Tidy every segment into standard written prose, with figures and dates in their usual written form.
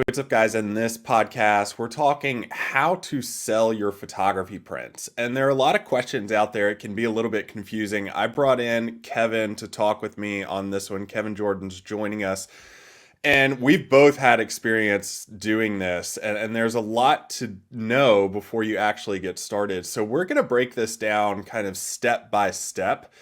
What's up, guys? In this podcast, we're talking how to sell your photography prints. And there are a lot of questions out there. It can be a little bit confusing. I brought in Kevin to talk with me on this one. Kevin Jordan's joining us. And we've both had experience doing this, and there's a lot to know before you actually get started. So, we're going to break this down kind of step by step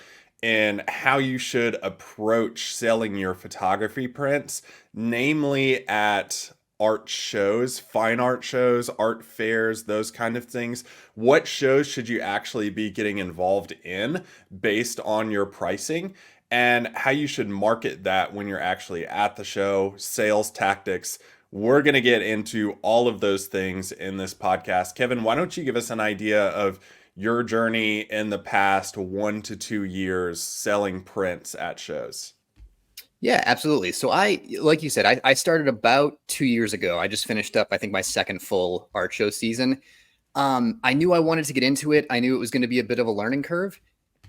in how you should approach selling your photography prints, namely at art shows, fine art shows, art fairs, those kind of things. What shows should you actually be getting involved in based on your pricing? And how you should market that when you're actually at the show, sales tactics. We're going to get into all of those things in this podcast. Kevin, why don't you give us an idea of your journey in the past 1 to 2 years selling prints at shows? Yeah, absolutely. So like you said, I started about 2 years ago. I just finished up, I think, my second full art show season. I knew I wanted to get into it. I knew it was going to be a bit of a learning curve.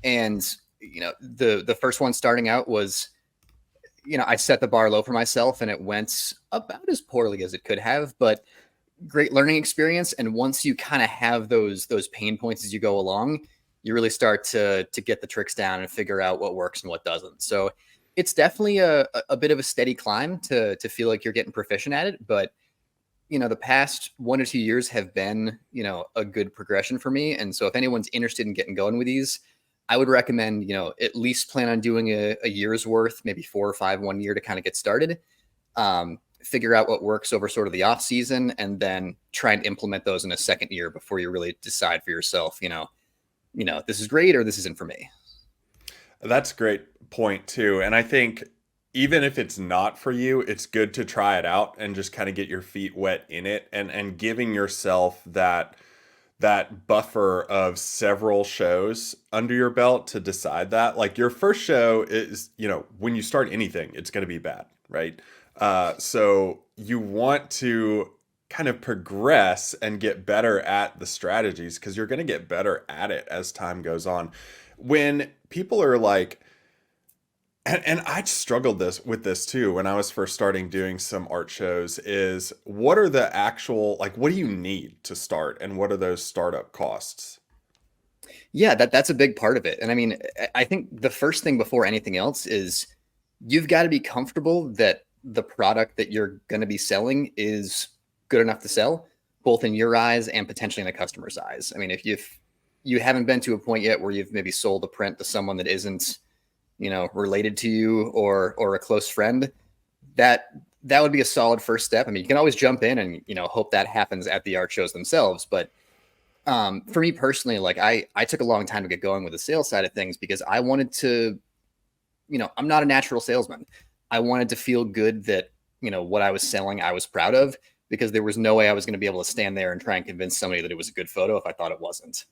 And, the first one starting out was, I set the bar low for myself and it went about as poorly as it could have, but great learning experience. And once you kind of have those pain points as you go along, you really start to get the tricks down and figure out what works and what doesn't. So it's definitely a bit of a steady climb to feel like you're getting proficient at it. But, the past 1 or 2 years have been, a good progression for me. And so if anyone's interested in getting going with these, I would recommend, at least plan on doing a year's worth, maybe 4 or 5, 1 year to kind of get started. Figure out what works over sort of the off season, and then try and implement those in a second year before you really decide for yourself, this is great or this isn't for me. That's a great point too. And I think even if it's not for you, it's good to try it out and just kind of get your feet wet in it, and giving yourself that buffer of several shows under your belt to decide that. Like, your first show is, when you start anything, it's going to be bad, right? So you want to kind of progress and get better at the strategies, because you're going to get better at it as time goes on. When people are like, and I struggled with this too when I was first starting doing some art shows, is what are the actual, like, what do you need to start, and what are those startup costs? Yeah, that's a big part of it. And I mean, I think the first thing before anything else is you've got to be comfortable that the product that you're going to be selling is good enough to sell, both in your eyes and potentially in the customer's eyes. I mean, if you haven't been to a point yet where you've maybe sold a print to someone that isn't, related to you or a close friend, that would be a solid first step. I mean, you can always jump in and, hope that happens at the art shows themselves. But for me personally, like I took a long time to get going with the sales side of things, because I wanted to, I'm not a natural salesman. I wanted to feel good that, what I was selling, I was proud of, because there was no way I was going to be able to stand there and try and convince somebody that it was a good photo if I thought it wasn't.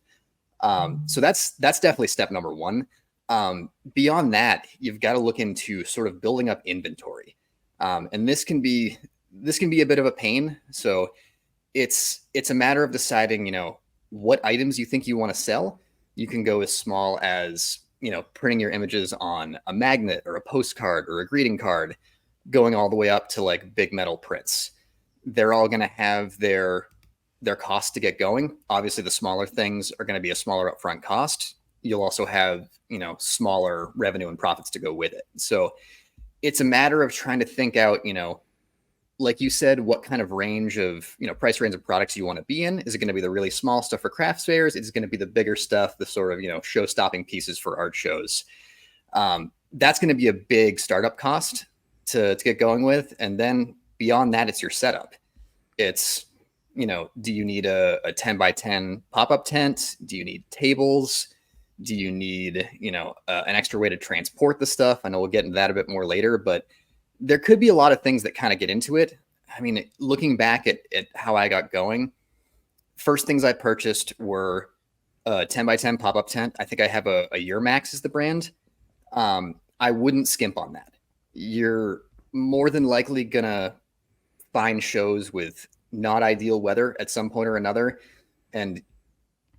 So that's definitely step number one. Beyond that, you've got to look into sort of building up inventory. And this can be a bit of a pain. So it's a matter of deciding, what items you think you want to sell. You can go as small as, printing your images on a magnet or a postcard or a greeting card, going all the way up to like big metal prints. They're all going to have their cost to get going. Obviously, the smaller things are going to be a smaller upfront cost. You'll also have, smaller revenue and profits to go with it. So it's a matter of trying to think out, like you said, what kind of range of, price range of products you want to be in. Is it going to be the really small stuff for craft fairs? Is it going to be the bigger stuff, the sort of, show stopping pieces for art shows? That's going to be a big startup cost to get going with. And then beyond that, it's your setup. It's, do you need a 10 by 10 pop-up tent? Do you need tables? Do you need, an extra way to transport the stuff? I know we'll get into that a bit more later, but there could be a lot of things that kind of get into it. I mean, looking back at how I got going, first things I purchased were a 10 by 10 pop-up tent. I think I have a Yearmax is the brand. I wouldn't skimp on that. You're more than likely going to find shows with not ideal weather at some point or another. And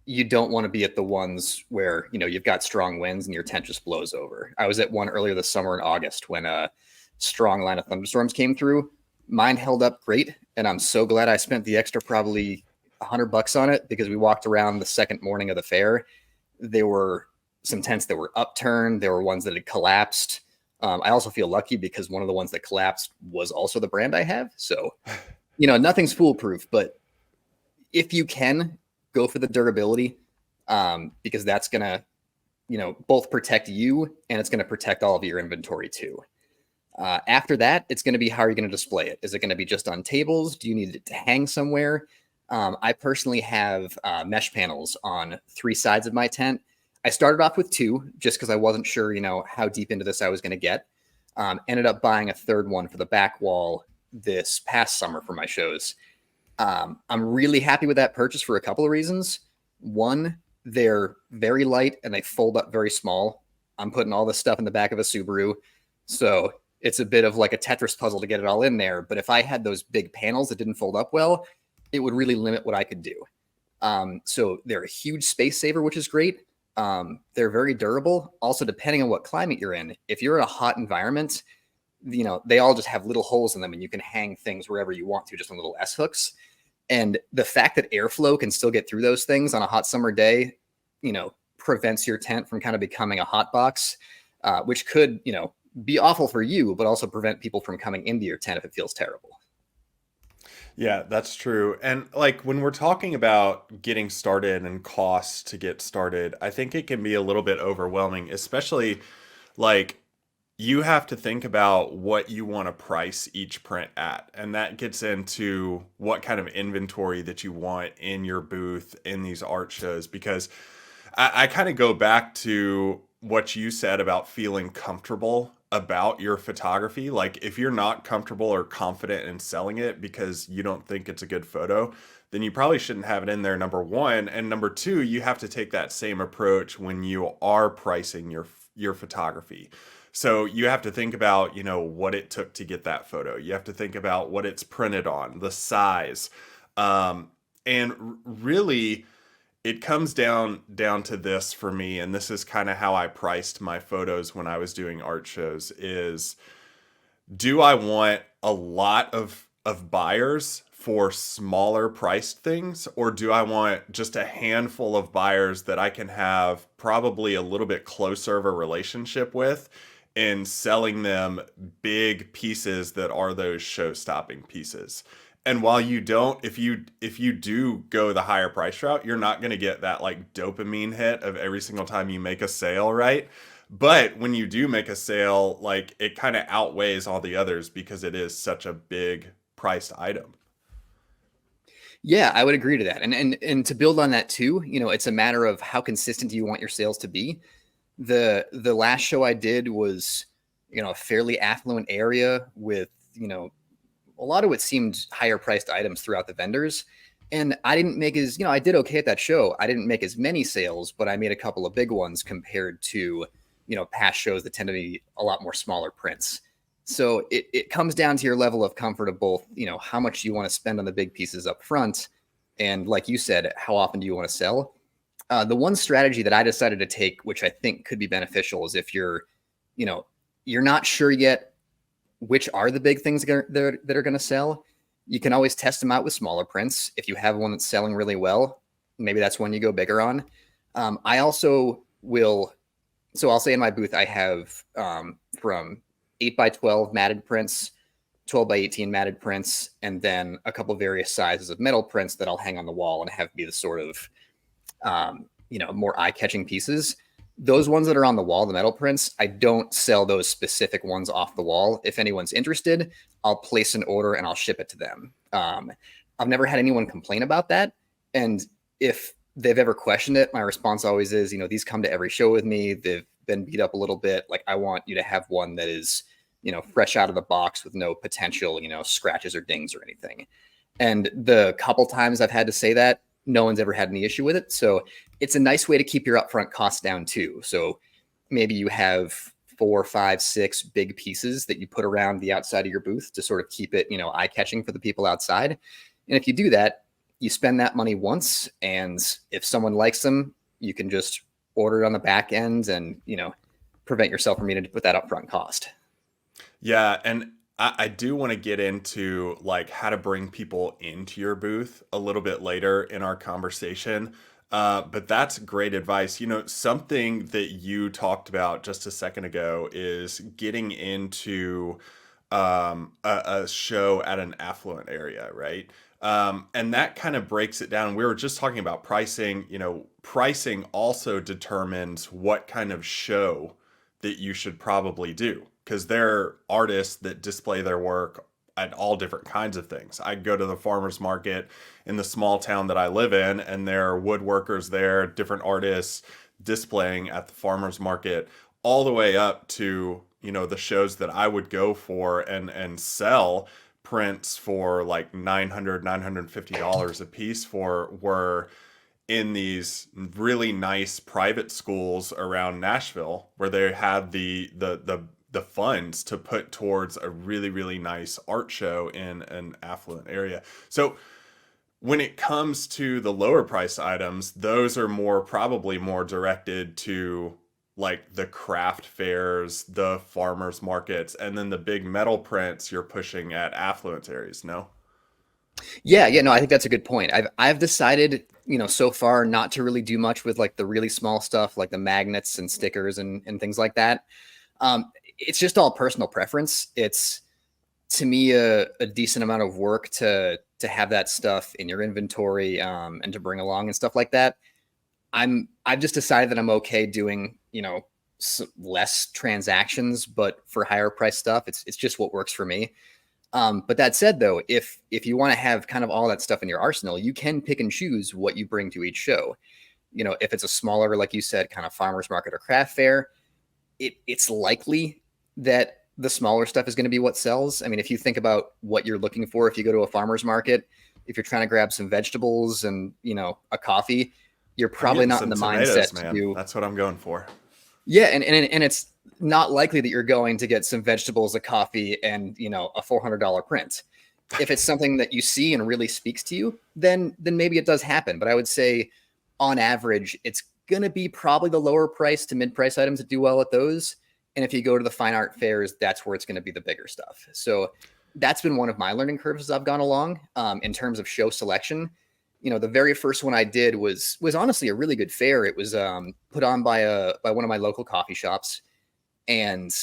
you don't want to be at the ones where, you've got strong winds and your tent just blows over. I was at one earlier this summer in August when a strong line of thunderstorms came through. Mine held up great, and I'm so glad I spent the extra probably $100 on it, because we walked around the second morning of the fair. There were some tents that were upturned. There were ones that had collapsed. I also feel lucky because one of the ones that collapsed was also the brand I have. So, nothing's foolproof, but if you can, go for the durability, because that's going to, both protect you, and it's going to protect all of your inventory too. After that, it's going to be, how are you going to display it? Is it going to be just on tables? Do you need it to hang somewhere? I personally have mesh panels on 3 sides of my tent. I started off with 2 just because I wasn't sure, how deep into this I was going to get. Ended up buying a 3rd one for the back wall this past summer for my shows. I'm really happy with that purchase for a couple of reasons. One, they're very light and they fold up very small. I'm putting all this stuff in the back of a Subaru, so it's a bit of like a Tetris puzzle to get it all in there. But if I had those big panels that didn't fold up well, it would really limit what I could do. So they're a huge space saver, which is great. They're very durable. Also, depending on what climate you're in, if you're in a hot environment, they all just have little holes in them, and you can hang things wherever you want to, just on little S hooks. And the fact that airflow can still get through those things on a hot summer day, prevents your tent from kind of becoming a hot box, which could, be awful for you, but also prevent people from coming into your tent if it feels terrible. Yeah, that's true. And like when we're talking about getting started and costs to get started, I think it can be a little bit overwhelming, especially like you have to think about what you want to price each print at. And that gets into what kind of inventory that you want in your booth in these art shows. Because I kind of go back to what you said about feeling comfortable about your photography. Like if you're not comfortable or confident in selling it because you don't think it's a good photo, then you probably shouldn't have it in there, number one. And number two, you have to take that same approach when you are pricing your photography. So you have to think about, what it took to get that photo. You have to think about what it's printed on, the size. And really it comes down to this for me, and this is kind of how I priced my photos when I was doing art shows, is do I want a lot of buyers for smaller priced things, or do I want just a handful of buyers that I can have probably a little bit closer of a relationship with and selling them big pieces that are those show-stopping pieces? And while you don't, if you do go the higher price route, you're not going to get that like dopamine hit of every single time you make a sale, right? But when you do make a sale, like it kind of outweighs all the others because it is such a big priced item. Yeah, I would agree to that. And to build on that too, it's a matter of how consistent do you want your sales to be. The last show I did was, a fairly affluent area with, a lot of it seemed higher priced items throughout the vendors. And I didn't make I did okay at that show. I didn't make as many sales, but I made a couple of big ones compared to, past shows that tend to be a lot more smaller prints. So it comes down to your level of comfort of both, how much you want to spend on the big pieces up front. And like you said, how often do you want to sell? The one strategy that I decided to take, which I think could be beneficial, is if you're not sure yet which are the big things that are going to sell, you can always test them out with smaller prints. If you have one that's selling really well, maybe that's one you go bigger on. I also will, so I'll say in my booth, I have from 8x12 matted prints, 12x18 matted prints, and then a couple of various sizes of metal prints that I'll hang on the wall and have be the sort of, more eye-catching pieces. Those ones that are on the wall, the metal prints, I don't sell those specific ones off the wall. If anyone's interested, I'll place an order and I'll ship it to them. I've never had anyone complain about that. And if they've ever questioned it, my response always is, these come to every show with me. They've been beat up a little bit. Like, I want you to have one that is, fresh out of the box with no potential, scratches or dings or anything. And the couple times I've had to say that, no one's ever had any issue with it. So it's a nice way to keep your upfront costs down too. So maybe you have 4, 5, 6 big pieces that you put around the outside of your booth to sort of keep it, eye-catching for the people outside. And if you do that, you spend that money once, and if someone likes them, you can just order it on the back end and, prevent yourself from needing to put that upfront cost. Yeah, and I do want to get into like how to bring people into your booth a little bit later in our conversation. But that's great advice. You know, something that you talked about just a second ago is getting into a show at an affluent area, right? And that kind of breaks it down. We were just talking about pricing. You know, pricing also determines what kind of show that you should probably do because there are artists that display their work at all different kinds of things. I go to the farmers market in the small town that I live in, and there are woodworkers there, different artists displaying at the farmers market, all the way up to, you know, the shows that I would go for and sell prints for like $950 a piece for were in these really nice private schools around Nashville where they had the funds to put towards a really nice art show in an affluent area. So when it comes to the lower price items, those are more probably more directed to like the craft fairs, the farmers markets, and then the big metal prints you're pushing at affluent areas, no? Yeah, no, I think that's a good point. I've decided, so far not to really do much with like the really small stuff, like the magnets and stickers and things like that. It's just all personal preference. It's to me a decent amount of work to have that stuff in your inventory, and to bring along and stuff like that. I've just decided that I'm okay doing, less transactions, but for higher price stuff, it's just what works for me. But that said, though, if you want to have kind of all that stuff in your arsenal, you can pick and choose what you bring to each show. If it's a smaller, like you said, kind of farmers market or craft fair, it's likely that the smaller stuff is going to be what sells. I mean, if you think about what you're looking for, if you go to a farmer's market, if you're trying to grab some vegetables and, a coffee, you're I'm probably getting not in some the tomatoes, mindset to man. do. That's what I'm going for. Yeah, and it's not likely that you're going to get some vegetables, a coffee, and a $400 print. If it's something that you see and really speaks to you, then maybe it does happen. But I would say, on average, it's gonna be probably the lower price to mid price items that do well at those. And if you go to the fine art fairs, that's where it's going to be the bigger stuff. So that's been one of my learning curves as I've gone along, in terms of show selection. The very first one I did was honestly a really good fair. It was put on by one of my local coffee shops, and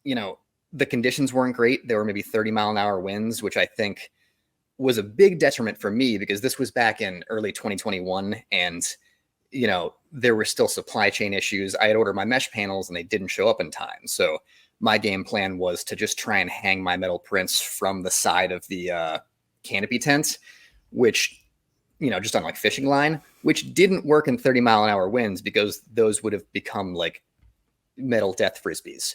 you know the conditions weren't great. There were maybe 30-mile-an-hour winds, which I think was a big detriment for me because this was back in early 2021, and there were still supply chain issues. I had ordered my mesh panels and they didn't show up in time. So my game plan was to just try and hang my metal prints from the side of the canopy tent, which, just on like fishing line, which didn't work in 30-mile-an-hour winds because those would have become like metal death frisbees.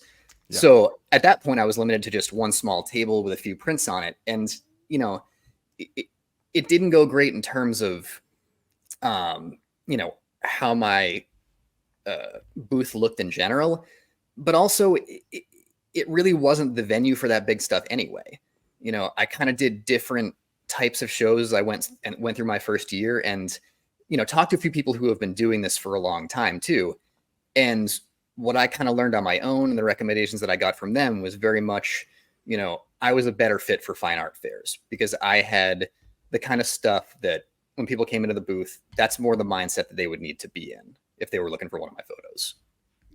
Yeah. So at that point, I was limited to just one small table with a few prints on it. And, it didn't go great in terms of, how my booth looked in general, but also it really wasn't the venue for that big stuff anyway. I kind of did different types of shows. I went through my first year and, talked to a few people who have been doing this for a long time too. And what I kind of learned on my own and the recommendations that I got from them was very much, I was a better fit for fine art fairs because I had the kind of stuff that when people came into the booth, that's more the mindset that they would need to be in if they were looking for one of my photos.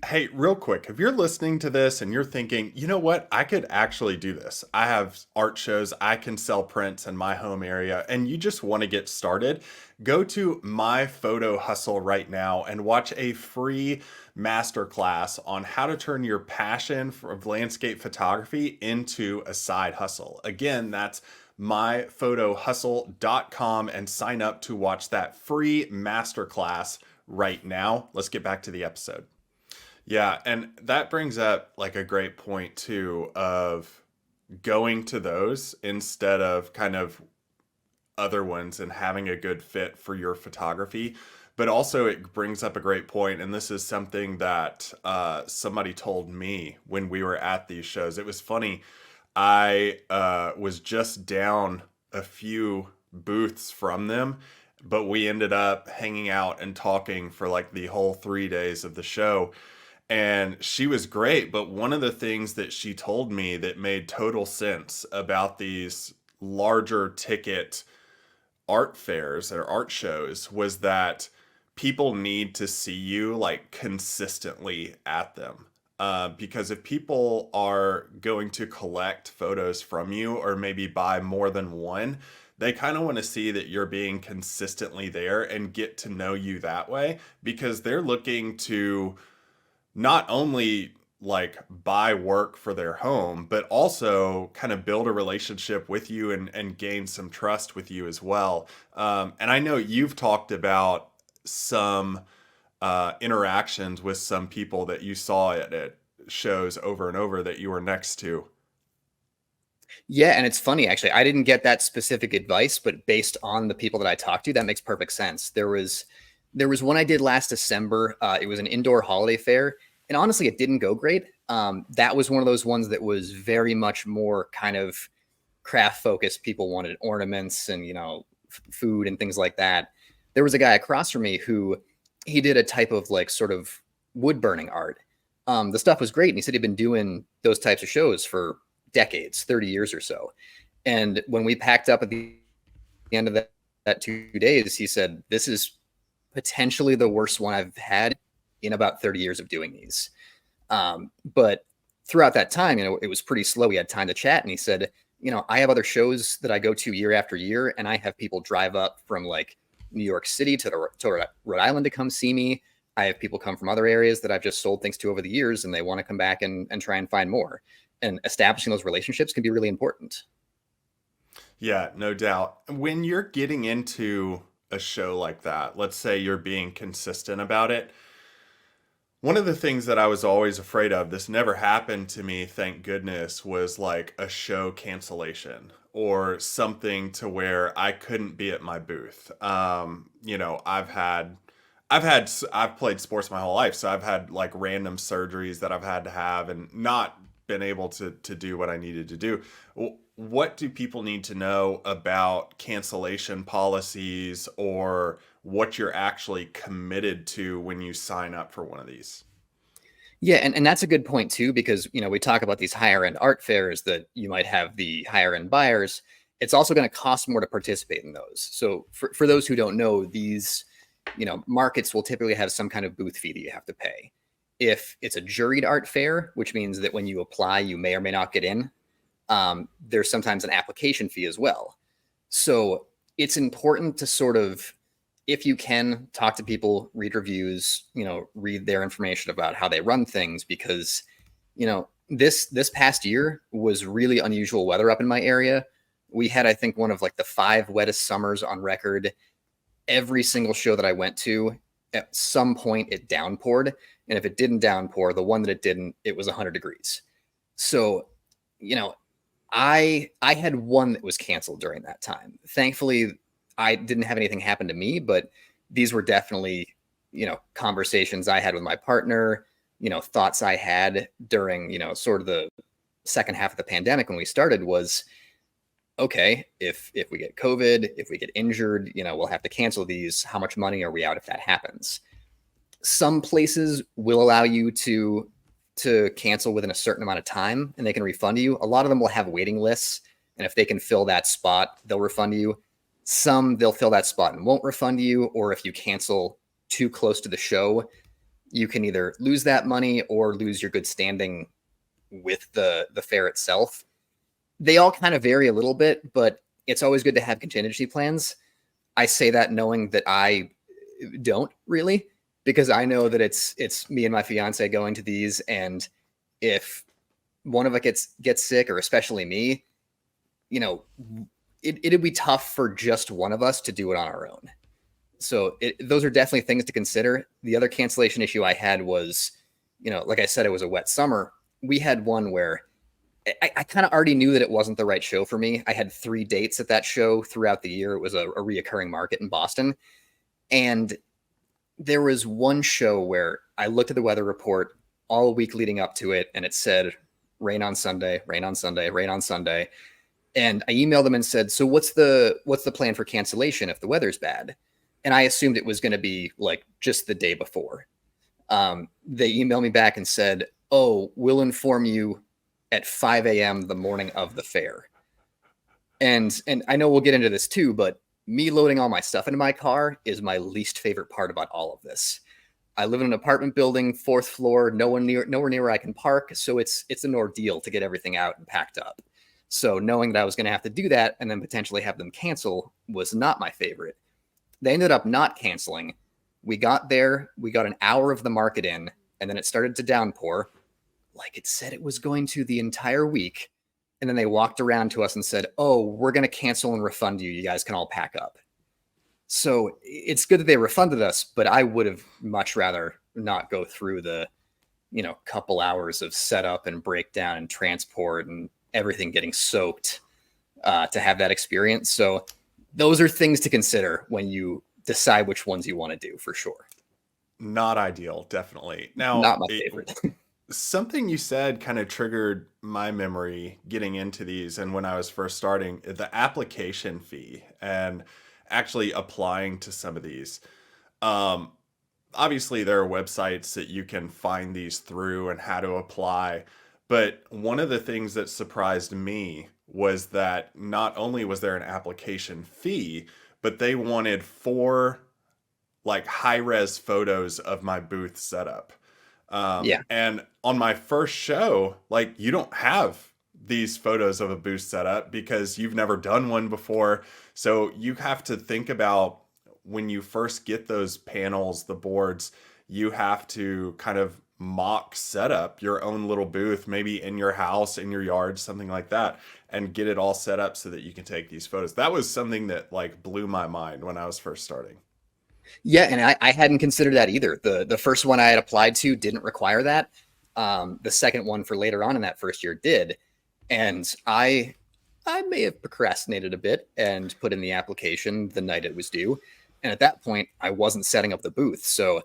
Hey, real quick, if you're listening to this and you're thinking, you know what, I could actually do this. I have art shows, I can sell prints in my home area, and you just want to get started, go to My Photo Hustle right now and watch a free masterclass on how to turn your passion for landscape photography into a side hustle. Again, that's myphotohustle.com and sign up to watch that free masterclass right now. Let's get back to the episode. Yeah, and that brings up like a great point too of going to those instead of kind of other ones and having a good fit for your photography. But also, it brings up a great point, and this is something that somebody told me when we were at these shows. It was funny. I was just down a few booths from them, but we ended up hanging out and talking for like the whole 3 days of the show. And she was great, but one of the things that she told me that made total sense about these larger ticket art fairs or art shows was that people need to see you like consistently at them. Because if people are going to collect photos from you or maybe buy more than one, they kind of want to see that you're being consistently there and get to know you that way because they're looking to not only like buy work for their home, but also kind of build a relationship with you and gain some trust with you as well. And I know you've talked about some interactions with some people that you saw at shows over and over that you were next to. Yeah, and it's funny actually. I didn't get that specific advice, but based on the people that I talked to, that makes perfect sense. There was one I did last December. It was an indoor holiday fair, and honestly, it didn't go great. That was one of those ones that was very much more kind of craft focused. People wanted ornaments and food and things like that. There was a guy across from me who he did a type of like sort of wood burning art. The stuff was great, and he said he'd been doing those types of shows for decades, 30 years or so. And when we packed up at the end of that 2 days, he said, "This is potentially the worst one I've had in about 30 years of doing these." But throughout that time, it was pretty slow. We had time to chat. And he said, I have other shows that I go to year after year, and I have people drive up from like New York City to Rhode Island to come see me. I have people come from other areas that I've just sold things to over the years, and they want to come back and try and find more. And establishing those relationships can be really important. Yeah, no doubt. When you're getting into a show like that, let's say you're being consistent about it, one of the things that I was always afraid of, this never happened to me, thank goodness, was like a show cancellation or something to where I couldn't be at my booth. I've played sports my whole life, so I've had like random surgeries that I've had to have and not been able to do what I needed to do. What do people need to know about cancellation policies or what you're actually committed to when you sign up for one of these? Yeah, and that's a good point too, because we talk about these higher end art fairs that you might have the higher end buyers. It's also going to cost more to participate in those. So for those who don't know, these markets will typically have some kind of booth fee that you have to pay. If it's a juried art fair, which means that when you apply, you may or may not get in, there's sometimes an application fee as well. So it's important to sort of, if you can, talk to people, read reviews, read their information about how they run things, because this past year was really unusual weather up in my area. We had, I think, one of like the 5 wettest summers on record. Every single show that I went to, at some point it downpoured, and if it didn't downpour, the one that it didn't, it was 100 degrees. So I had one that was canceled during that time. Thankfully, I didn't have anything happen to me, but these were definitely, conversations I had with my partner, thoughts I had during, sort of the second half of the pandemic when we started was, okay, if we get COVID, if we get injured, we'll have to cancel these. How much money are we out if that happens? Some places will allow you to cancel within a certain amount of time and they can refund you. A lot of them will have waiting lists, and if they can fill that spot, they'll refund you. Some, they'll fill that spot and won't refund you, or if you cancel too close to the show, you can either lose that money or lose your good standing with the fair itself. They all kind of vary a little bit, but it's always good to have contingency plans. I say that knowing that I don't really, because I know that it's me and my fiance going to these, and if one of us gets sick, or especially me, it'd be tough for just one of us to do it on our own. So those are definitely things to consider. The other cancellation issue I had was, like I said, it was a wet summer. We had one where I kind of already knew that it wasn't the right show for me. I had 3 dates at that show throughout the year. It was a reoccurring market in Boston. And there was one show where I looked at the weather report all week leading up to it, and it said rain on Sunday, rain on Sunday, rain on Sunday. And I emailed them and said, so what's the plan for cancellation if the weather's bad? And I assumed it was going to be like just the day before. They emailed me back and said, "Oh, we'll inform you at 5 a.m. the morning of the fair." And I know we'll get into this too, but me loading all my stuff into my car is my least favorite part about all of this. I live in an apartment building, fourth floor, nowhere near where I can park, so it's an ordeal to get everything out and packed up. So knowing that I was going to have to do that and then potentially have them cancel was not my favorite. They ended up not canceling. We got there, we got an hour of the market in, and then it started to downpour, like it said it was going to the entire week. And then they walked around to us and said, "Oh, we're going to cancel and refund you. You guys can all pack up." So it's good that they refunded us, but I would have much rather not go through the, couple hours of setup and breakdown and transport and everything getting soaked to have that experience. So those are things to consider when you decide which ones you want to do, for sure. Not ideal, definitely. Now, Not my favorite. something you said kind of triggered my memory getting into these, and when I was first starting, the application fee and actually applying to some of these. Um, Obviously, there are websites that you can find these through and how to apply. But one of the things that surprised me was that not only was there an application fee, but they wanted four like high res photos of my booth setup. Yeah. And on my first show, like you don't have these photos of a booth setup because you've never done one before. So you have to think about when you first get those panels, the boards, you have to kind of mock set up your own little booth, maybe in your house, in your yard, something like that, and get it all set up so that you can take these photos. That was something that like blew my mind when I was first starting. Yeah, and I hadn't considered that either. The first one I had applied to didn't require that. The second one for later on in that first year did. And I may have procrastinated a bit and put in the application the night it was due. And at that point, I wasn't setting up the booth. So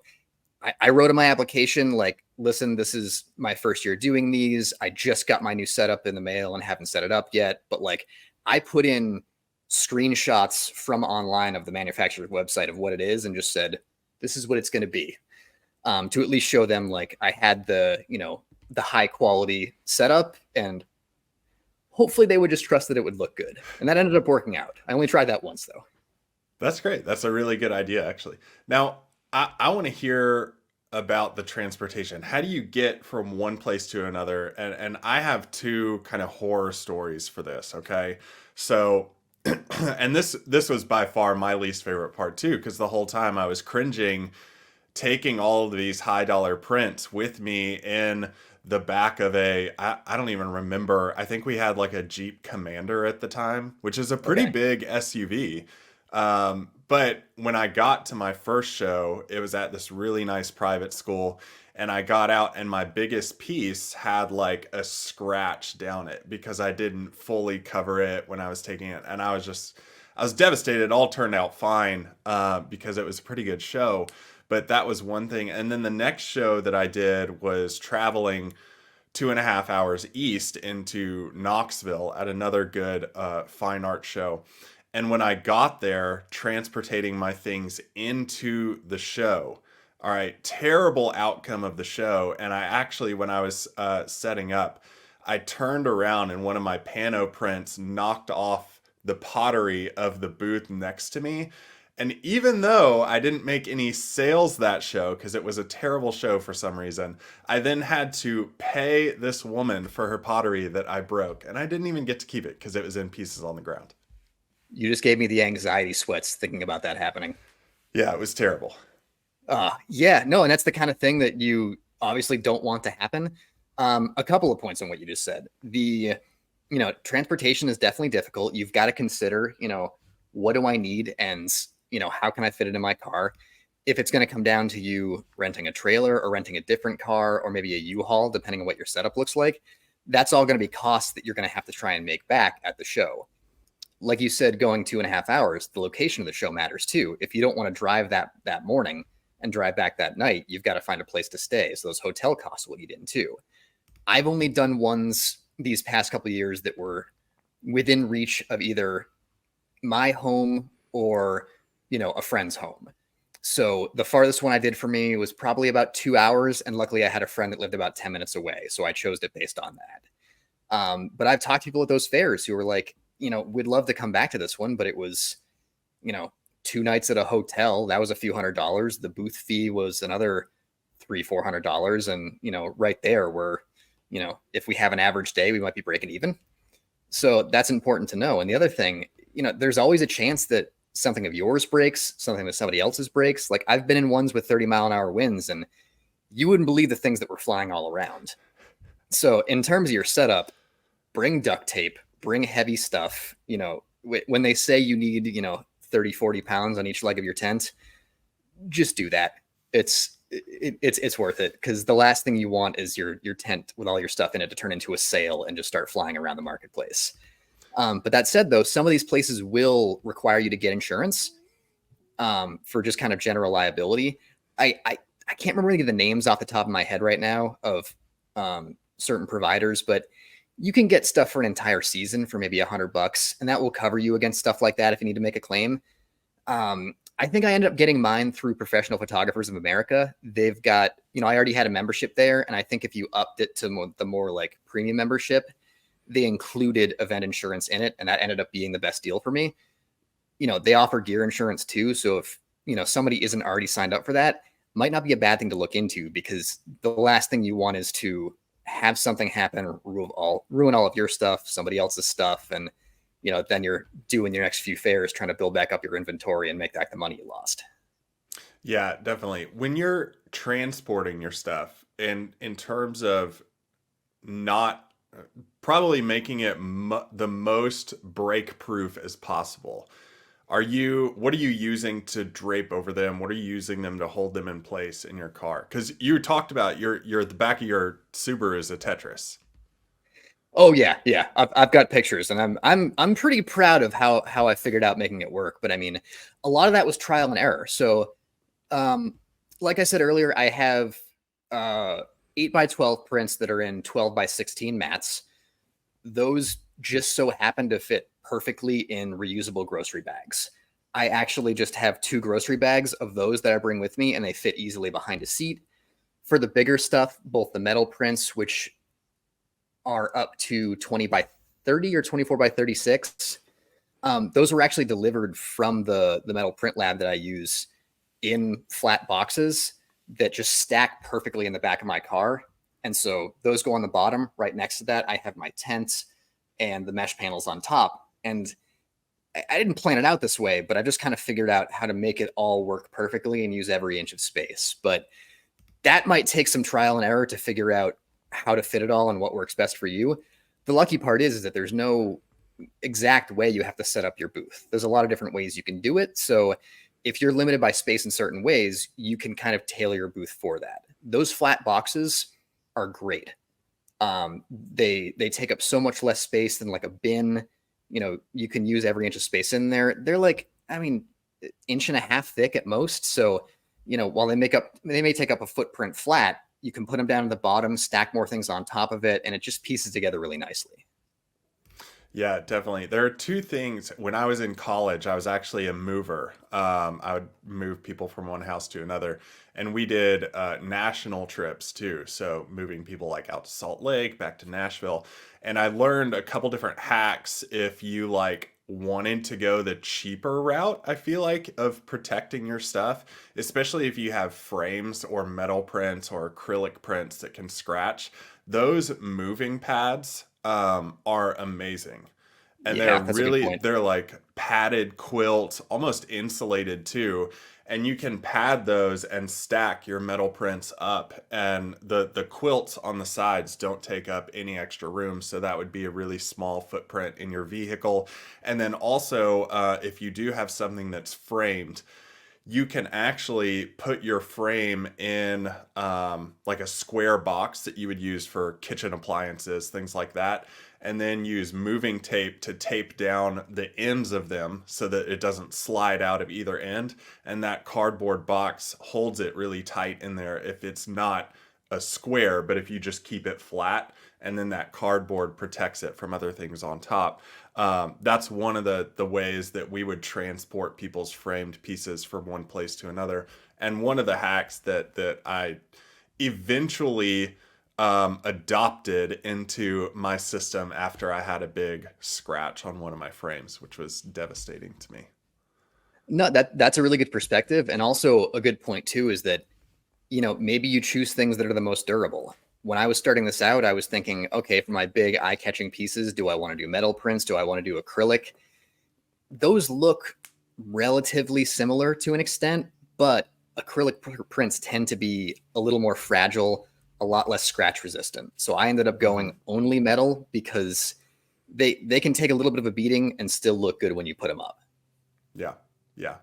I wrote in my application, like, "Listen, this is my first year doing these. I just got my new setup in the mail and haven't set it up yet." But like, I put in screenshots from online of the manufacturer's website of what it is and just said, "This is what it's going to be," to at least show them like I had the high quality setup, and hopefully they would just trust that it would look good. And that ended up working out. I only tried that once though. That's great. That's a really good idea, actually. Now, I want to hear about the transportation. How do you get from one place to another? And I have two kind of horror stories for this, okay? So, and this was by far my least favorite part too, because the whole time I was cringing taking all of these high dollar prints with me in the back of I don't even remember. I think we had like a Jeep Commander at the time, which is a pretty Okay. big SUV. But when I got to my first show, it was at this really nice private school. And I got out, and my biggest piece had like a scratch down it because I didn't fully cover it when I was taking it. And I was devastated. It all turned out fine because it was a pretty good show. But that was one thing. And then the next show that I did was traveling 2.5 hours east into Knoxville at another good fine art show. And when I got there, transportating my things into the show, all right, terrible outcome of the show. And I actually, when I was setting up, I turned around and one of my pano prints knocked off the pottery of the booth next to me. And even though I didn't make any sales that show because it was a terrible show for some reason, I then had to pay this woman for her pottery that I broke. And I didn't even get to keep it because it was in pieces on the ground. You just gave me the anxiety sweats thinking about that happening. Yeah, it was terrible. Yeah, no, and that's the kind of thing that you obviously don't want to happen. A couple of points on what you just said. Transportation is definitely difficult. You've got to consider, what do I need, and how can I fit it in my car? If it's going to come down to you renting a trailer or renting a different car or maybe a U-Haul, depending on what your setup looks like, that's all going to be costs that you're going to have to try and make back at the show. Like you said, going 2.5 hours, the location of the show matters too. If you don't want to drive that morning and drive back that night, you've got to find a place to stay. So those hotel costs will eat in too. I've only done ones these past couple of years that were within reach of either my home or a friend's home. So the farthest one I did for me was probably about 2 hours. And luckily, I had a friend that lived about 10 minutes away. So I chose it based on that. But I've talked to people at those fairs who were like, we'd love to come back to this one, but it was, you know, 2 nights at a hotel. That was a few $100s. The booth fee was another $300-400. And, right there, if we have an average day, we might be breaking even. So that's important to know. And the other thing, there's always a chance that something of yours breaks, something that somebody else's breaks. Like I've been in ones with 30-mile-an-hour winds, and you wouldn't believe the things that were flying all around. So in terms of your setup, bring duct tape, bring heavy stuff. When they say you need, 30-40 pounds on each leg of your tent, just do that. It's worth it, because the last thing you want is your tent with all your stuff in it to turn into a sail and just start flying around the marketplace. But that said, though, some of these places will require you to get insurance for just kind of general liability. I can't remember the names off the top of my head right now of certain providers, but you can get stuff for an entire season for maybe $100, and that will cover you against stuff like that if you need to make a claim. I think I ended up getting mine through Professional Photographers of America. They've got, I already had a membership there, and I think if you upped it to the more like premium membership, they included event insurance in it, and that ended up being the best deal for me. They offer gear insurance too, so if somebody isn't already signed up for that, might not be a bad thing to look into, because the last thing you want is to have something happen, ruin all of your stuff, somebody else's stuff, and then you're doing your next few fairs trying to build back up your inventory and make back the money you lost. Yeah, definitely. When you're transporting your stuff, and in terms of not probably making it the most break proof as possible, what are you using to drape over them? What are you using them to hold them in place in your car? Because you talked about the back of your Subaru is a Tetris. Oh yeah, yeah. I've got pictures, and I'm pretty proud of how I figured out making it work. But I mean, a lot of that was trial and error. So, like I said earlier, I have 8x12 prints that are in 12x16 mats. Those just so happen to fit perfectly in reusable grocery bags. I actually just have 2 grocery bags of those that I bring with me, and they fit easily behind a seat. For the bigger stuff, both the metal prints, which are up to 20x30 or 24x36, those were actually delivered from the metal print lab that I use in flat boxes that just stack perfectly in the back of my car. And so those go on the bottom. Right next to that, I have my tent and the mesh panels on top. And I didn't plan it out this way, but I just kind of figured out how to make it all work perfectly and use every inch of space. But that might take some trial and error to figure out how to fit it all and what works best for you. The lucky part is that there's no exact way you have to set up your booth. There's a lot of different ways you can do it. So if you're limited by space in certain ways, you can kind of tailor your booth for that. Those flat boxes are great. They take up so much less space than like a bin. You can use every inch of space in there. They're like, inch and a half thick at most. So, while they may take up a footprint flat, you can put them down at the bottom, stack more things on top of it, and it just pieces together really nicely. Yeah, definitely. There are two things. When I was in college, I was actually a mover. I would move people from one house to another, and we did national trips too. So moving people like out to Salt Lake, back to Nashville, and I learned a couple different hacks if you like wanted to go the cheaper route, I feel like, of protecting your stuff, especially if you have frames or metal prints or acrylic prints that can scratch. Those moving pads are amazing. And Yeah, that's a good point. they're like padded quilt, almost insulated too. And you can pad those and stack your metal prints up. And the quilts on the sides don't take up any extra room. So that would be a really small footprint in your vehicle. And then also, if you do have something that's framed, you can actually put your frame in like a square box that you would use for kitchen appliances, things like that, and then use moving tape to tape down the ends of them so that it doesn't slide out of either end. And that cardboard box holds it really tight in there if it's not a square, but if you just keep it flat. and then that cardboard protects it from other things on top. That's one of the ways that we would transport people's framed pieces from one place to another. And one of the hacks that I eventually adopted into my system after I had a big scratch on one of my frames, which was devastating to me. No, that's a really good perspective. And also a good point too is that, maybe you choose things that are the most durable. When I was starting this out, I was thinking, okay, for my big eye-catching pieces, do I want to do metal prints? Do I want to do acrylic? Those look relatively similar to an extent, but acrylic prints tend to be a little more fragile, a lot less scratch resistant. So I ended up Mm-hmm. going only metal because they can take a little bit of a beating and still look good when you put them up. Yeah, yeah.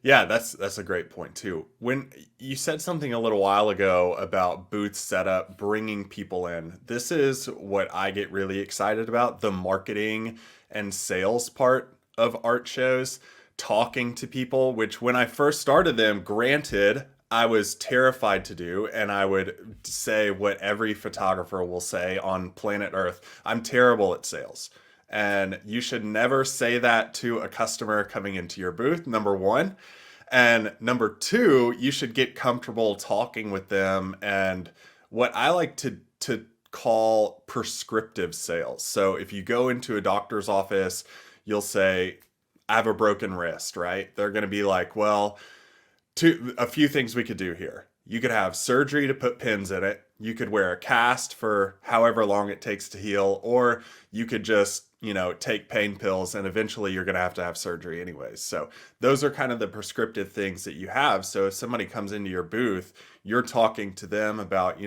Yeah, that's a great point too. When you said something a little while ago about booth setup, bringing people in, this is what I get really excited about, the marketing and sales part of art shows, talking to people, which when I first started them, granted, I was terrified to do, and I would say what every photographer will say on planet Earth, I'm terrible at sales. And you should never say that to a customer coming into your booth, number one. And number two, you should get comfortable talking with them and what I like to call prescriptive sales. So if you go into a doctor's office, you'll say, I have a broken wrist, right? They're going to be like, well, a few things we could do here. You could have surgery to put pins in it. You could wear a cast for however long it takes to heal, or you could just, take pain pills and eventually you're going to have surgery anyways. So those are kind of the prescriptive things that you have. So if somebody comes into your booth, you're talking to them about,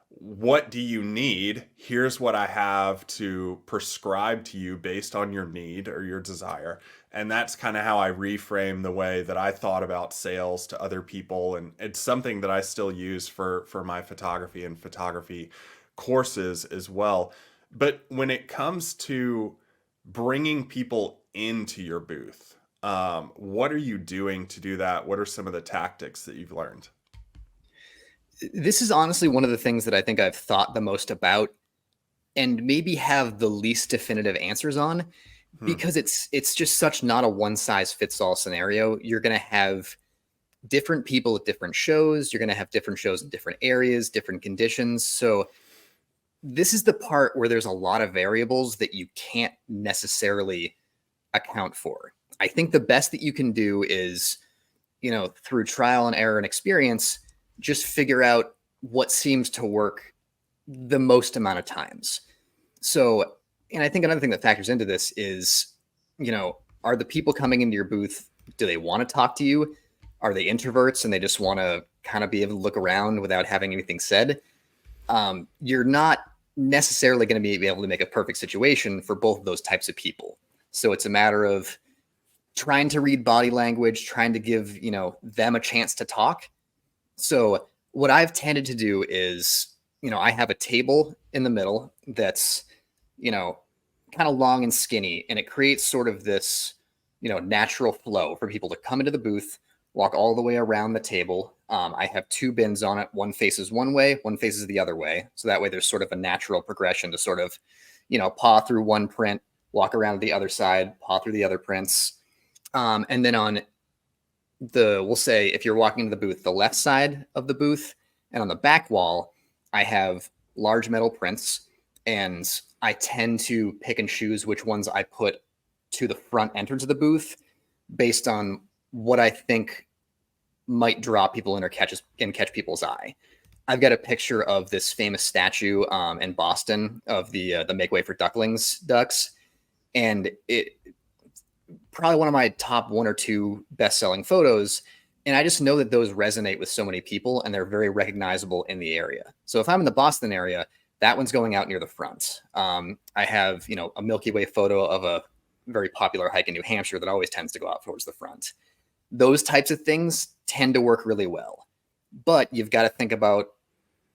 what do you need? Here's what I have to prescribe to you based on your need or your desire. And that's kind of how I reframe the way that I thought about sales to other people. And it's something that I still use for my photography and photography courses as well. But when it comes to bringing people into your booth, what are you doing to do that? What are some of the tactics that you've learned? This is honestly one of the things that I think I've thought the most about and maybe have the least definitive answers on Hmm. because it's just such not a one size fits all scenario. You're going to have different people at different shows, you're going to have different shows in different areas, different conditions. So this is the part where there's a lot of variables that you can't necessarily account for. I think the best that you can do is, through trial and error and experience, just figure out what seems to work the most amount of times. So, and I think another thing that factors into this is, are the people coming into your booth, do they want to talk to you? Are they introverts and they just want to kind of be able to look around without having anything said? You're not necessarily going to be able to make a perfect situation for both of those types of people. So it's a matter of trying to read body language, trying to give, them a chance to talk. So what I've tended to do is, I have a table in the middle that's, you know, kind of long and skinny, and it creates sort of this, natural flow for people to come into the booth, walk all the way around the table. I have two bins on it. One faces one way, one faces the other way. So that way there's sort of a natural progression to sort of, paw through one print, walk around to the other side, paw through the other prints. And then on we'll say if you're walking into the booth, the left side of the booth and on the back wall, I have large metal prints, and I tend to pick and choose which ones I put to the front entrance of the booth based on what I think might draw people in or catch people's eye. I've got a picture of this famous statue in Boston of the Make Way for Ducklings ducks, and it probably one of my top one or two best-selling photos. And I just know that those resonate with so many people and they're very recognizable in the area. So if I'm in the Boston area, that one's going out near the front. I have, a Milky Way photo of a very popular hike in New Hampshire that always tends to go out towards the front. Those types of things tend to work really well. But you've got to think about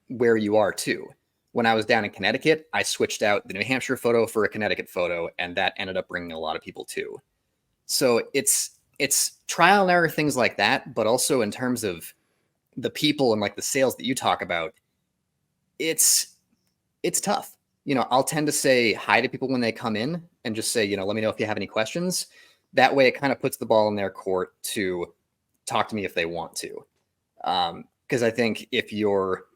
where you are too. When I was down in Connecticut, I switched out the New Hampshire photo for a Connecticut photo, and that ended up bringing a lot of people too. So it's trial and error things like that, but also in terms of the people and like the sales that you talk about, it's tough. I'll tend to say hi to people when they come in and just say, let me know if you have any questions. That way it kind of puts the ball in their court to talk to me if they want to. Because I think if you're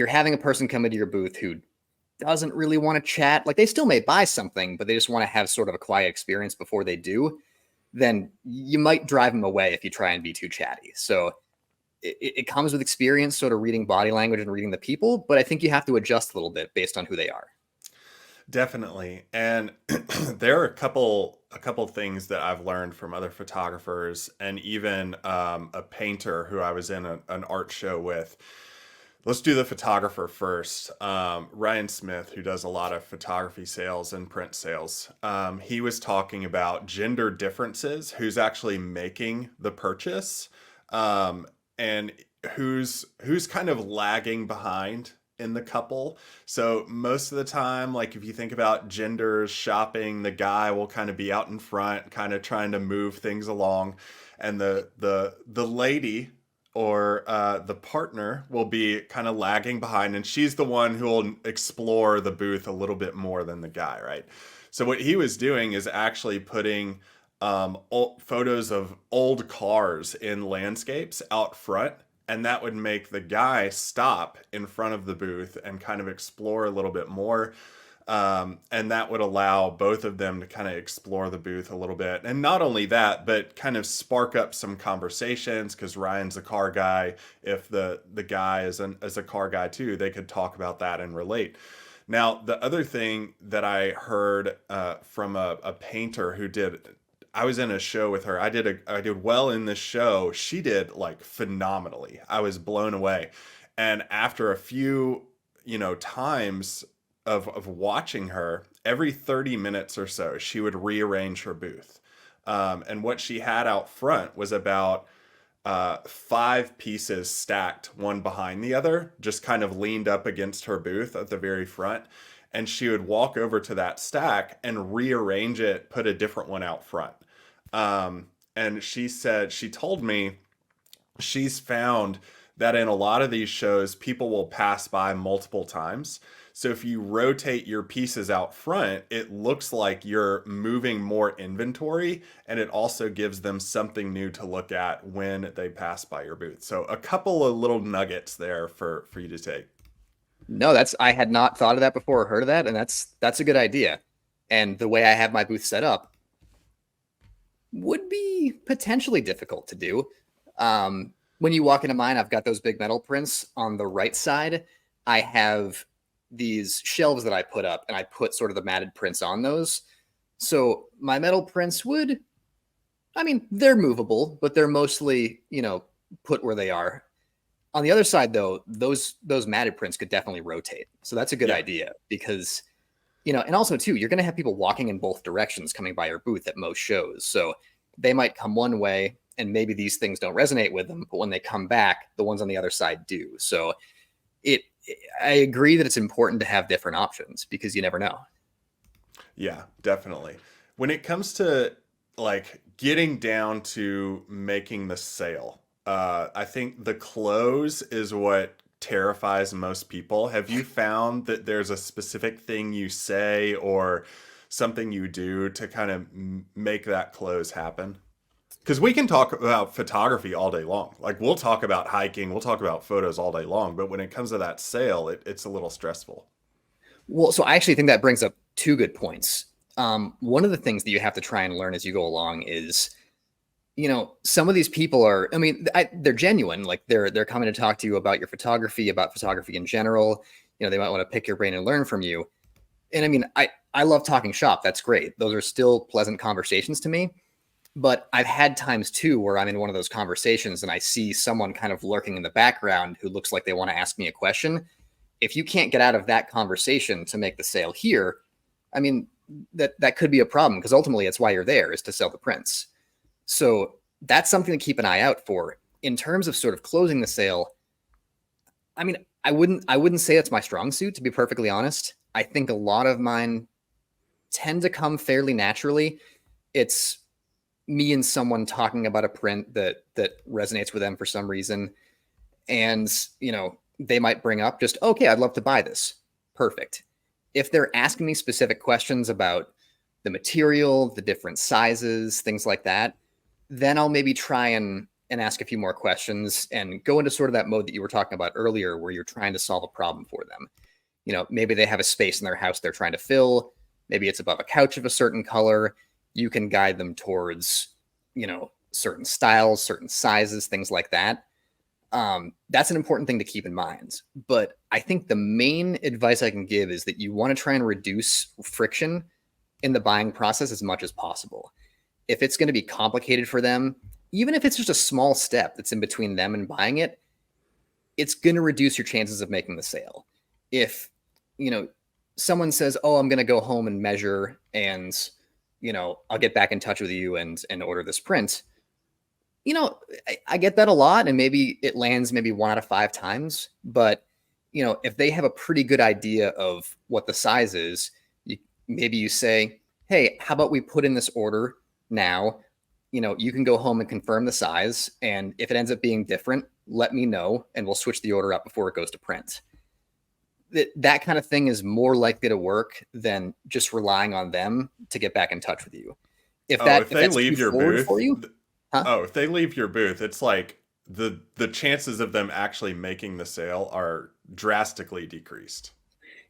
having a person come into your booth who doesn't really want to chat, like they still may buy something, but they just want to have sort of a quiet experience before they do, then you might drive them away if you try and be too chatty. So it comes with experience, sort of reading body language and reading the people, but I think you have to adjust a little bit based on who they are. Definitely. And there are a couple things that I've learned from other photographers and even a painter who I was in an art show with. Let's do the photographer first. Ryan Smith, who does a lot of photography sales and print sales. He was talking about gender differences, who's actually making the purchase, and who's kind of lagging behind in the couple. So most of the time, like if you think about genders shopping, the guy will kind of be out in front, kind of trying to move things along, and the lady or the partner will be kind of lagging behind, and she's the one who will explore the booth a little bit more than the guy, right? So what he was doing is actually putting photos of old cars in landscapes out front, and that would make the guy stop in front of the booth and kind of explore a little bit more. And that would allow both of them to kind of explore the booth a little bit. And not only that, but kind of spark up some conversations because Ryan's a car guy. If the guy is a car guy too, they could talk about that and relate. Now, the other thing that I heard from a painter who I was in a show with her. I did well in this show. She did like phenomenally. I was blown away. And after a few, times of watching her, every 30 minutes or so, she would rearrange her booth. And what she had out front was about five pieces stacked one behind the other, just kind of leaned up against her booth at the very front. And she would walk over to that stack and rearrange it, put a different one out front. And she told me she's found that in a lot of these shows, people will pass by multiple times. So if you rotate your pieces out front, it looks like you're moving more inventory, and it also gives them something new to look at when they pass by your booth. So a couple of little nuggets there for you to take. No, I had not thought of that before or heard of that, and that's a good idea. And the way I have my booth set up would be potentially difficult to do. When you walk into mine, I've got those big metal prints on the right side. I have these shelves that I put up, and I put sort of the matted prints on those. So my metal prints they're movable, but they're mostly, put where they are. On the other side, though, those matted prints could definitely rotate. So that's a good idea because, and also too, you're going to have people walking in both directions coming by your booth at most shows. So they might come one way and maybe these things don't resonate with them, but when they come back, the ones on the other side do. So I agree that it's important to have different options because you never know. Yeah, definitely. When it comes to like getting down to making the sale, I think the close is what terrifies most people. Have you found that there's a specific thing you say or something you do to kind of make that close happen? Because we can talk about photography all day long. Like we'll talk about hiking, we'll talk about photos all day long, but when it comes to that sale, it's a little stressful. Well, so I actually think that brings up two good points. One of the things that you have to try and learn as you go along is, some of these people are, they're genuine. Like they're coming to talk to you about your photography, about photography in general. They might want to pick your brain and learn from you. And I love talking shop. That's great. Those are still pleasant conversations to me. But I've had times too where I'm in one of those conversations and I see someone kind of lurking in the background who looks like they want to ask me a question. If you can't get out of that conversation to make the sale here, that could be a problem because ultimately it's why you're there is to sell the prints. So that's something to keep an eye out for. In terms of sort of closing the sale, I wouldn't say it's my strong suit, to be perfectly honest. I think a lot of mine tend to come fairly naturally. It's me and someone talking about a print that resonates with them for some reason. And, they might bring up just, okay, I'd love to buy this. Perfect. If they're asking me specific questions about the material, the different sizes, things like that, then I'll maybe try and ask a few more questions and go into sort of that mode that you were talking about earlier, where you're trying to solve a problem for them. Maybe they have a space in their house they're trying to fill. Maybe it's above a couch of a certain color. You can guide them towards, certain styles, certain sizes, things like that. That's an important thing to keep in mind. But I think the main advice I can give is that you want to try and reduce friction in the buying process as much as possible. If it's going to be complicated for them, even if it's just a small step that's in between them and buying it, it's going to reduce your chances of making the sale. If, someone says, "Oh, I'm going to go home and measure and, I'll get back in touch with you and order this print." I get that a lot, and maybe it lands maybe 1 out of 5 times. But, if they have a pretty good idea of what the size is, maybe you say, "Hey, how about we put in this order now? You can go home and confirm the size. And if it ends up being different, let me know and we'll switch the order up before it goes to print." That kind of thing is more likely to work than just relying on them to get back in touch with you. If they That's leave too your forward booth, for you, huh? if they leave your booth, it's like the chances of them actually making the sale are drastically decreased.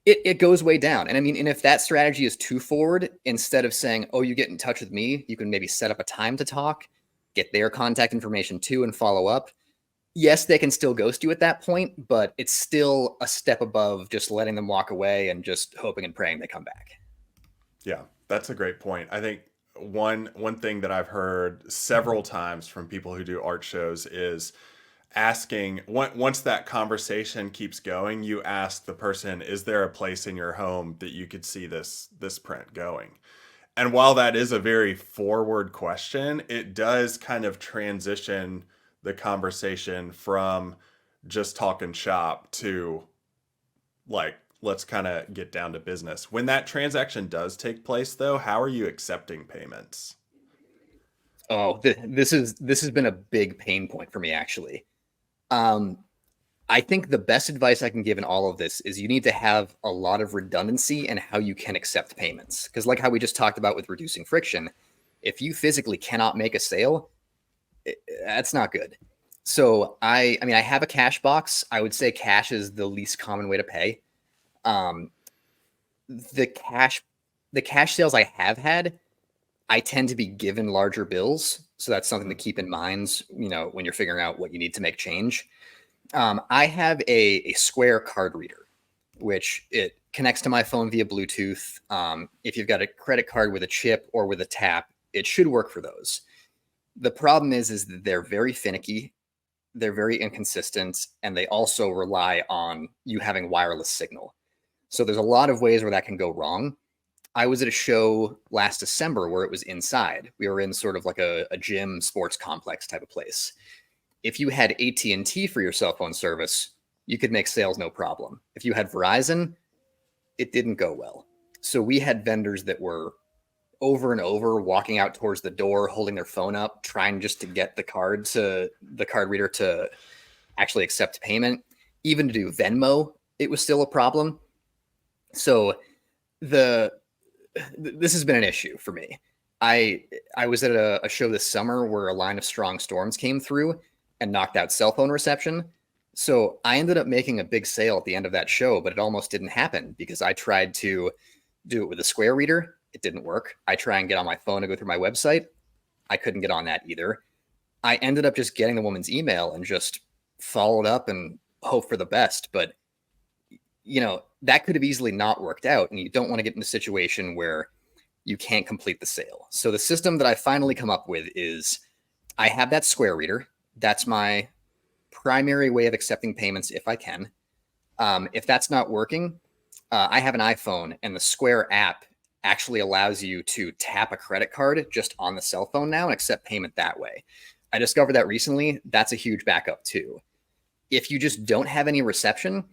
It goes way down. And I mean, and if that strategy is too forward, instead of saying, "Oh, you get in touch with me," you can maybe set up a time to talk, get their contact information too, and follow up. Yes, they can still ghost you at that point, but it's still a step above just letting them walk away and just hoping and praying they come back. Yeah, that's a great point. I think one thing that I've heard several times from people who do art shows is asking, once that conversation keeps going, you ask the person, "Is there a place in your home that you could see this print going?" And while that is a very forward question, it does kind of transition the conversation from just talking shop to, like, let's kind of get down to business. When that transaction does take place, though, how are you accepting payments? Oh, this has been a big pain point for me, actually. Um, I think the best advice I can give in all of this is you need to have a lot of redundancy in how you can accept payments. Because, like how we just talked about with reducing friction, if you physically cannot make a sale, that's not good. So I mean, I have a cash box. I would say cash is the least common way to pay. Um, the cash, the cash sales I have had, I tend to be given larger bills. So that's something to Mhm. keep in mind, when you're figuring out what you need to make change. I have a Square card reader, which it connects to my phone via Bluetooth. If you've got a credit card with a chip or with a tap, it should work for those. The problem is that they're very finicky, they're very inconsistent, and they also rely on you having wireless signal. So there's a lot of ways where that can go wrong. I was at a show last December where it was inside. We were in sort of like a gym sports complex type of place. If you had AT&T for your cell phone service, you could make sales no problem. If you had Verizon, it didn't go well. So we had vendors that were over and over walking out towards the door, holding their phone up, trying just to get the card reader to actually accept payment. Even to do Venmo, it was still a problem. So the this has been an issue for me. I was at a show this summer where a line of strong storms came through and knocked out cell phone reception. So I ended up making a big sale at the end of that show, but it almost didn't happen because I tried to do it with a Square reader. It didn't work. I try and get on my phone to go through my website. I couldn't get on that either. I ended up just getting the woman's email and just followed up and hope for the best. But that could have easily not worked out, and you don't want to get in a situation where you can't complete the sale. So the system that I finally come up with is I have that Square reader. That's my primary way of accepting payments if I can. If that's not working, I have an iPhone, and the Square app actually allows you to tap a credit card just on the cell phone now and accept payment that way. I discovered that recently. That's a huge backup too. If you just don't have any reception,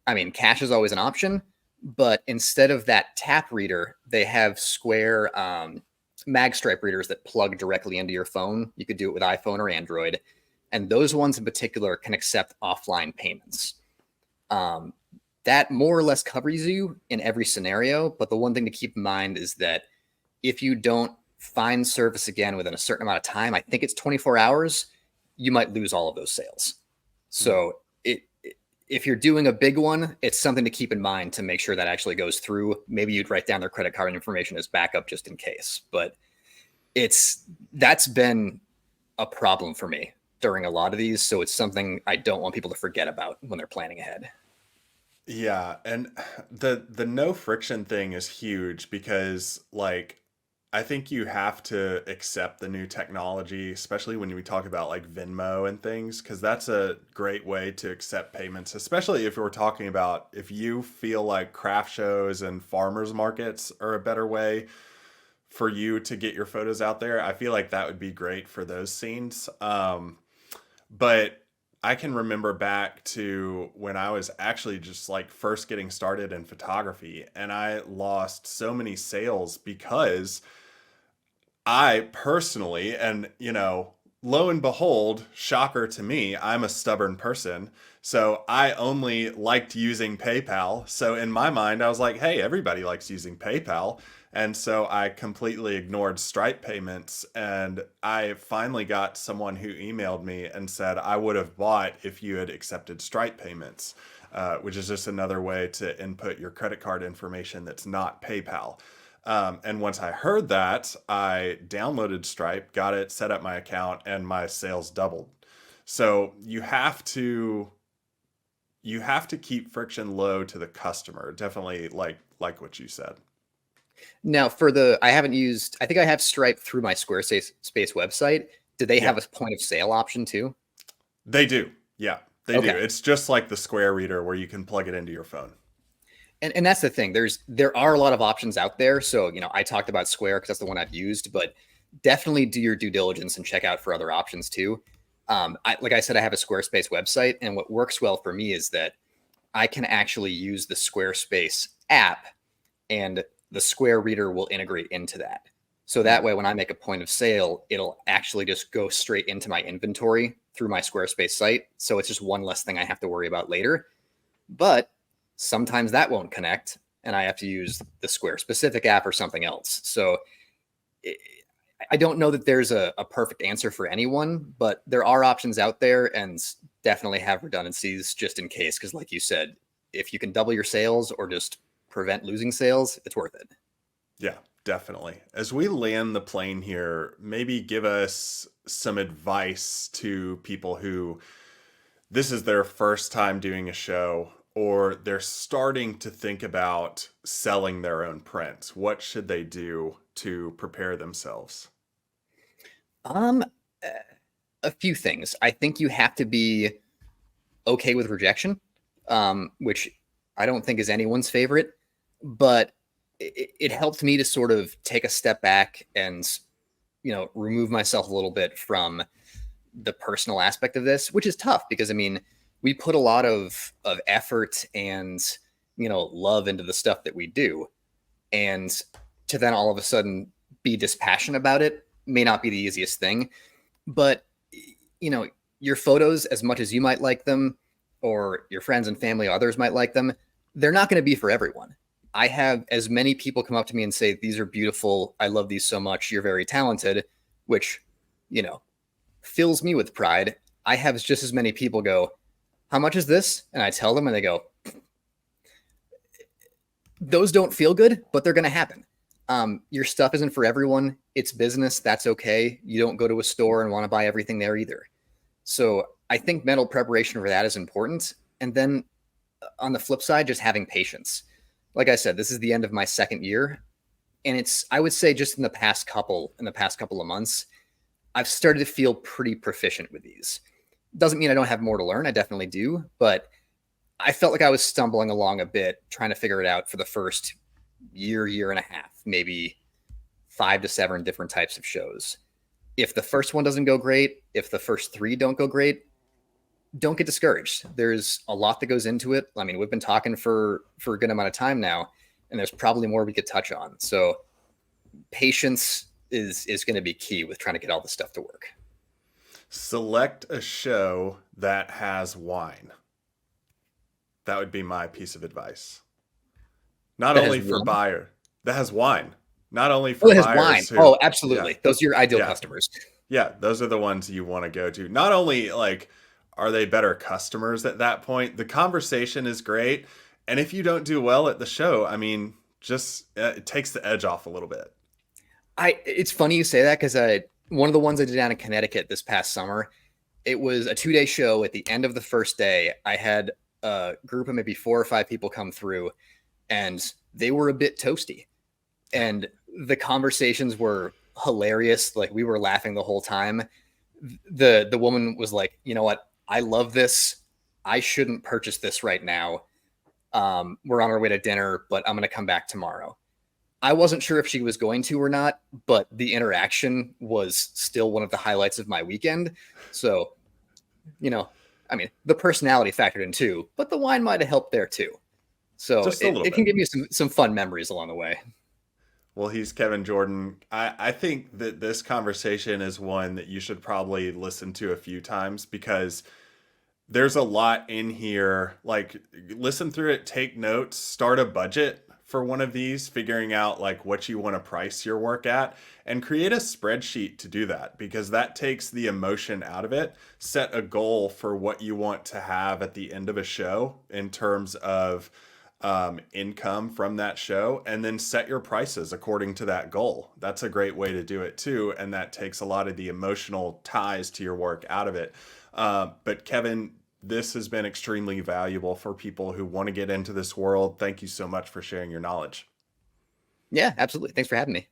I mean, cash is always an option, but instead of that tap reader, they have Square MagStripe readers that plug directly into your phone. You could do it with iPhone or Android, and those ones in particular can accept offline payments. Um, that more or less covers you in every scenario. But the one thing to keep in mind is that if you don't find service again within a certain amount of time, I think it's 24 hours, you might lose all of those sales. Hmm. So if you're doing a big one, it's something to keep in mind to make sure that actually goes through. Maybe you'd write down their credit card information as backup just in case. But that's been a problem for me during a lot of these. So it's something I don't want people to forget about when they're planning ahead. Yeah, and the no friction thing is huge because like I think you have to accept the new technology, especially when we talk about like Venmo and things, because that's a great way to accept payments, especially if we're talking about if you feel like craft shows and farmers markets are a better way for you to get your photos out there. I feel like that would be great for those scenes. But I can remember back to when I was actually just like first getting started in photography, and I lost so many sales because I personally, and lo and behold, shocker to me, I'm a stubborn person. So I only liked using PayPal. So in my mind, I was like, hey, everybody likes using PayPal. And so I completely ignored Stripe payments. And I finally got someone who emailed me and said, I would have bought if you had accepted Stripe payments, which is just another way to input your credit card information that's not PayPal. And once I heard that, I downloaded Stripe, got it, set up my account, and my sales doubled. So you have to keep friction low to the customer. Definitely like what you said. Now, I haven't used, I think I have Stripe through my Squarespace website. Do they Yeah, have a point of sale option too? they do. Yeah, they do. Okay. It's just like the Square Reader where you can plug it into your phone. And that's the thing. There are a lot of options out there. So, I talked about Square because that's the one I've used, but definitely do your due diligence and check out for other options too. Like I said, I have a Squarespace website, and what works well for me is that I can actually use the Squarespace app, and the Square Reader will integrate into that. So that Hmm. way, when I make a point of sale, it'll actually just go straight into my inventory through my Squarespace site. So it's just one less thing I have to worry about later. But sometimes that won't connect, and I have to use the Square specific app or something else. So I don't know that there's a perfect answer for anyone, but there are options out there, and definitely have redundancies just in case. Because, like you said, if you can double your sales or just prevent losing sales, it's worth it. Yeah, definitely. As we land the plane here, maybe give us some advice to people who this is their first time doing a show or they're starting to think about selling their own prints. What should they do to prepare themselves? Um, uh, a few things. I think you have to be okay with rejection, which I don't think is anyone's favorite, but it helped me to sort of take a step back and remove myself a little bit from the personal aspect of this, which is tough because I mean, we put a lot of effort and love into the stuff that we do, and to then all of a sudden be dispassionate about it may not be the easiest thing. But you know, your photos, as much as you might like them, or your friends and family, others might like them, they're not going to be for everyone. I have as many people come up to me and say, "These are beautiful. I love these so much. You're very talented," which, you know, fills me with pride. I have just as many people go, "How much is this?" And I tell them, and they go, "Those don't feel good, but they're going to happen." Your stuff isn't for everyone. It's business. That's okay. You don't go to a store and want to buy everything there either. So I think mental preparation for that is important. And then on the flip side, just having patience. Like I said, this is the end of my second year, and I would say just in the past couple of months, I've started to feel pretty proficient with these. Doesn't mean I don't have more to learn. I definitely do, but I felt like I was stumbling along a bit trying to figure it out for the first year and a half, maybe 5 to 7 different types of shows. If the first one doesn't go great, if the first three don't go great, don't get discouraged. There's a lot that goes into it. I mean, we've been talking for a good amount of time now, and there's probably more we could touch on. So patience is going to be key with trying to get all this stuff to work. Select a show that has wine. That would be my piece of advice. Not That has only for one. buyer that has wine, not only Oh, for it has wine. buyers who, Oh, yeah, absolutely. Those are your ideal yeah, customers. yeah, those are the ones you want to go to. Not only like are they better customers at that point, the conversation is great. And if you don't do well at the show, I mean, just it takes the edge off a little bit. It's funny you say that because I one of the ones I did down in Connecticut this past summer, it was a 2-day show. At the end of the first day, I had a group of maybe 4 or 5 people come through, and they were a bit toasty. And the conversations were hilarious. Like we were laughing the whole time. The woman was like, you know what? I love this. I shouldn't purchase this right now. We're on our way to dinner, but I'm going to come back tomorrow. I wasn't sure if she was going to or not, but the interaction was still one of the highlights of my weekend. So, you know, I mean, the personality factored in too, but the wine might have helped there too. So Just a little it can bit. give me some fun memories along the way. Well, he's Kevin Jordan. I think that this conversation is one that you should probably listen to a few times because there's a lot in here. Like, listen through it, take notes, start a budget for one of these, figuring out like what you want to price your work at, and create a spreadsheet to do that because that takes the emotion out of it. Set a goal for what you want to have at the end of a show in terms of income from that show, and then set your prices according to that goal. That's a great way to do it too, and that takes a lot of the emotional ties to your work out of it. But Kevin, this has been extremely valuable for people who want to get into this world. Thank you so much for sharing your knowledge. Yeah, absolutely. Thanks for having me.